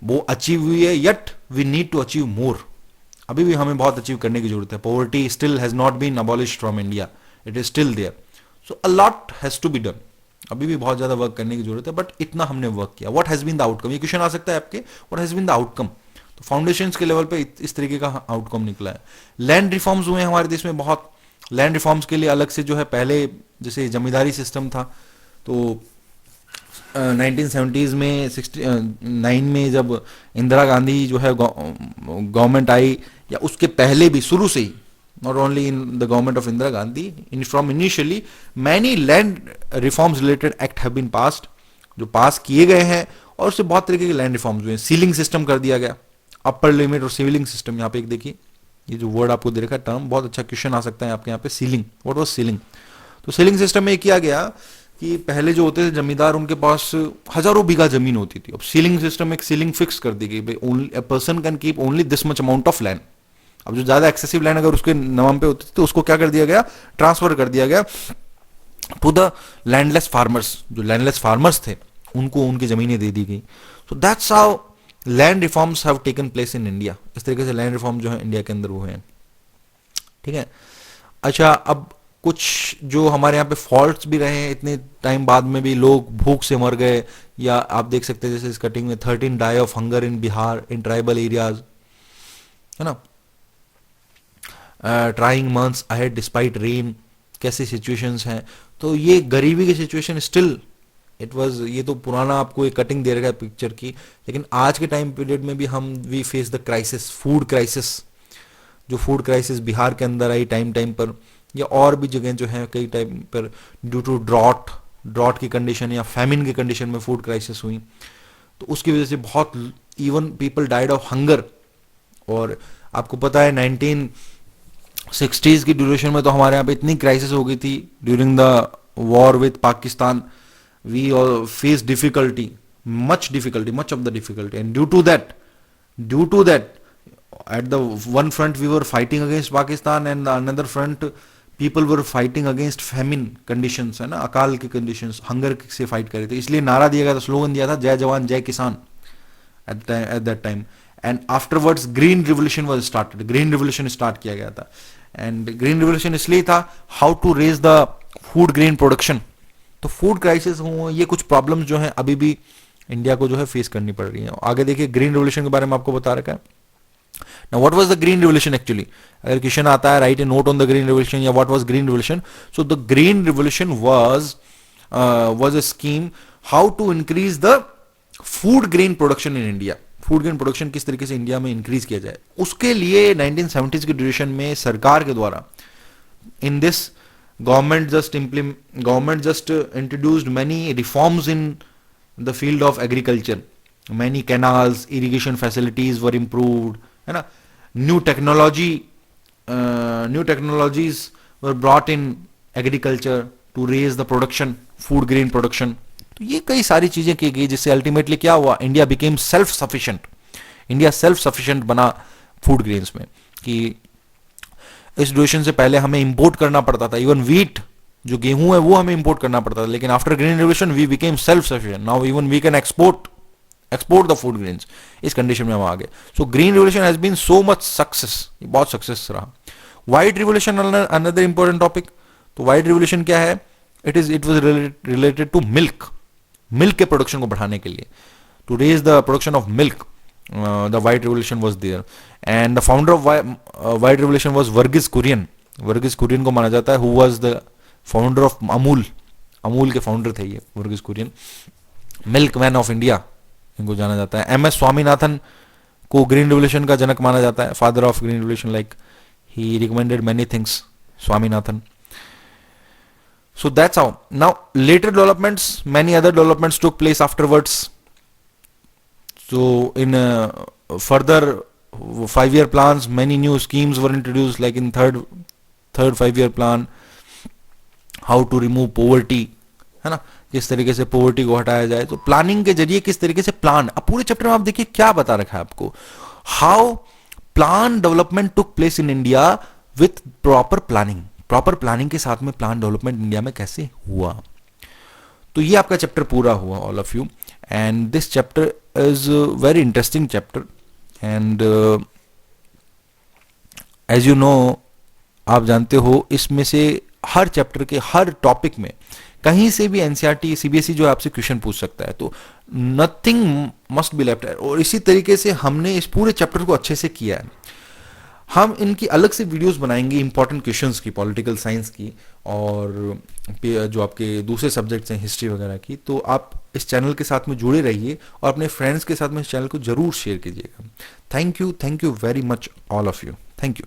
वो अचीव हुई है. Yet we need to achieve more. अभी भी हमें बहुत अचीव करने की जरूरत है. Poverty still has not been abolished from India, it is still there. So a lot has to be done. अभी भी बहुत ज्यादा वर्क करने की जरूरत है, बट इतना हमने वर्क किया. What has been the outcome, ये क्वेश्चन आ सकता है आपके, what has been the outcome. तो फाउंडेशन के लेवल पे इस तरीके का आउटकम निकला है. लैंड रिफॉर्म्स हुए हैं हमारे देश में बहुत. लैंड रिफॉर्म्स के लिए अलग से जो है, पहले जैसे जमींदारी सिस्टम था, तो 1970s में 69 में जब इंदिरा गांधी जो है गवर्नमेंट आई, या उसके पहले भी शुरू से ही, not only in the government of Indira Gandhi, in from initially many land reforms related act have been passed, जो पास किए गए हैं, और उससे बहुत तरीके के लैंड रिफॉर्म्स हुए हैं. सीलिंग सिस्टम कर दिया गया, अपर लिमिट और सीलिंग सिस्टम. यहाँ पे एक देखिए, ये जो वर्ड आपको दे रखा है टर्म, बहुत अच्छा क्वेश्चन आ सकता है आपके यहाँ पे. Ceiling, what was ceiling. तो सीलिंग सिस्टम में किया गया कि पहले जो होते थे जमींदार, उनके पास हजारों बीघा जमीन होती थी. अब सीलिंग सिस्टम, एक सीलिंग फिक्स कर दी गई, only a person can keep only this much amount of land. अब जो ज्यादा एक्सेसिव लैंड अगर उसके नाम पे होती थी, तो उसको क्या कर दिया गया, ट्रांसफर कर दिया गया टू द लैंडलेस फार्मर्स. जो लैंडलेस फार्मर्स थे उनको उनकी जमीनें दे दी गई. So that's how land reforms have taken place in India. इस तरीके से लैंड रिफॉर्म जो है इंडिया के अंदर हुए हैं. ठीक है. अच्छा, अब कुछ जो हमारे यहाँ पे फॉल्ट्स भी रहे हैं, इतने टाइम बाद में भी लोग भूख से मर गए, या आप देख सकते हैं जैसे इस कटिंग में 13 die of hunger in Bihar in tribal areas, है ना. Trying months ahead despite rain, कैसी सिचुएशंस हैं. तो ये गरीबी की सिचुएशन स्टिल इट वाज, ये तो पुराना आपको एक कटिंग दे रखा है पिक्चर की, लेकिन आज के टाइम पीरियड में भी हम we face the crisis, food crisis. जो फूड क्राइसिस बिहार के अंदर आई टाइम टाइम पर, या और भी जगह जो है कई टाइम पर, ड्यू टू ड्रॉट की कंडीशन या फैमिन की कंडीशन में फूड क्राइसिस हुई. तो उसकी वजह से बहुत, even people died of hunger. और आपको पता है 1960s की ड्यूरेशन में तो हमारे यहाँ पे इतनी क्राइसिस हो गई थी during the war with Pakistan. We all face difficulty, much of the difficulty, and due to that, at the one front we were fighting against Pakistan, and the another front people were fighting against famine conditions, है ना, अकाल की conditions, hunger से fight कर रहे थे. इसलिए नारा दिया गया था, स्लोगन दिया था, जय जवान जय किसान at that time. And afterwards green revolution was started. green revolution start किया गया था, and green revolution इसलिए था how to raise the food grain production. तो फूड क्राइसिस हो, ये कुछ प्रॉब्लम्स जो हैं अभी भी इंडिया को जो है फेस करनी पड़ रही है. आगे देखिए, ग्रीन रिवोल्यूशन के बारे में आपको बता रखा है. Now what was the green revolution actually, अगर क्वेश्चन आता है write a note on the green revolution या what was green revolution. So the green revolution was a scheme how to increase the food grain production in India. Food grain production किस तरीके से इंडिया में इंक्रीज किया जाए, उसके लिए 1970s की ड्यूरेशन में सरकार के द्वारा in this government just introduced many reforms in the field of agriculture. Many canals, irrigation facilities were improved, है ना. new technologies were brought in agriculture to raise the production, food grain production. तो ये कई सारी चीजें की गई, जिससे अल्टीमेटली क्या हुआ, India became self sufficient. India self sufficient बना फूड ग्रेन्स में. कि इस ड्यूरेशन से पहले हमें इंपोर्ट करना पड़ता था, इवन व्हीट जो गेहूं है वो हमें इंपोर्ट करना पड़ता था, लेकिन after green revolution we became self sufficient. Now even we can export the food grains. इस कंडीशन में हम आ गए. So green revolution has been so much success, बहुत सक्सेस रहा. White revolution another important topic. तो व्हाइट रिवोल्यूशन क्या है, it was related to milk के प्रोडक्शन को बढ़ाने के लिए, to raise the production of milk. The white revolution was there, and the founder of white revolution was Verghese Kurian. Verghese Kurian को माना जाता है who was the founder of Amul के फाउंडर थे ये Verghese Kurian. Milk man of India इनको जाना जाता है. एम एस स्वामीनाथन को ग्रीन रिवोल्यूशन का जनक माना जाता है, father of green revolution, like he recommended many things, Swaminathan. So that's how. Now later developments, many other developments took place afterwards. So in further 5 year plans, many new schemes were introduced, like in third 5 year plan, how to remove poverty, है ना, किस तरीके से पोवर्टी को हटाया जाए। तो प्लानिंग के जरिए किस तरीके से प्लान, अब पूरे चैप्टर में आप देखिए क्या बता रखा है आपको, how plan development took place in India with proper planning, proper planning के साथ में प्लान डेवलपमेंट इंडिया में कैसे हुआ। तो ये आपका चैप्टर पूरा हुआ all of you, and this chapter is very interesting chapter, and as you know, आप जानते हो इसमें से हर चैप्टर के हर टॉपिक में कहीं से भी एनसीईआरटी सीबीएसई जो आपसे क्वेश्चन पूछ सकता है, तो नथिंग मस्ट बी लेफ्ट। और इसी तरीके से हमने इस पूरे चैप्टर को अच्छे से किया है। हम इनकी अलग से वीडियोस बनाएंगे इंपॉर्टेंट क्वेश्चंस की, पॉलिटिकल साइंस की, और जो आपके दूसरे सब्जेक्ट्स हैं हिस्ट्री वगैरह की। तो आप इस चैनल के साथ में जुड़े रहिए और अपने फ्रेंड्स के साथ में इस चैनल को जरूर शेयर कीजिएगा। Thank you very much all of you, thank you.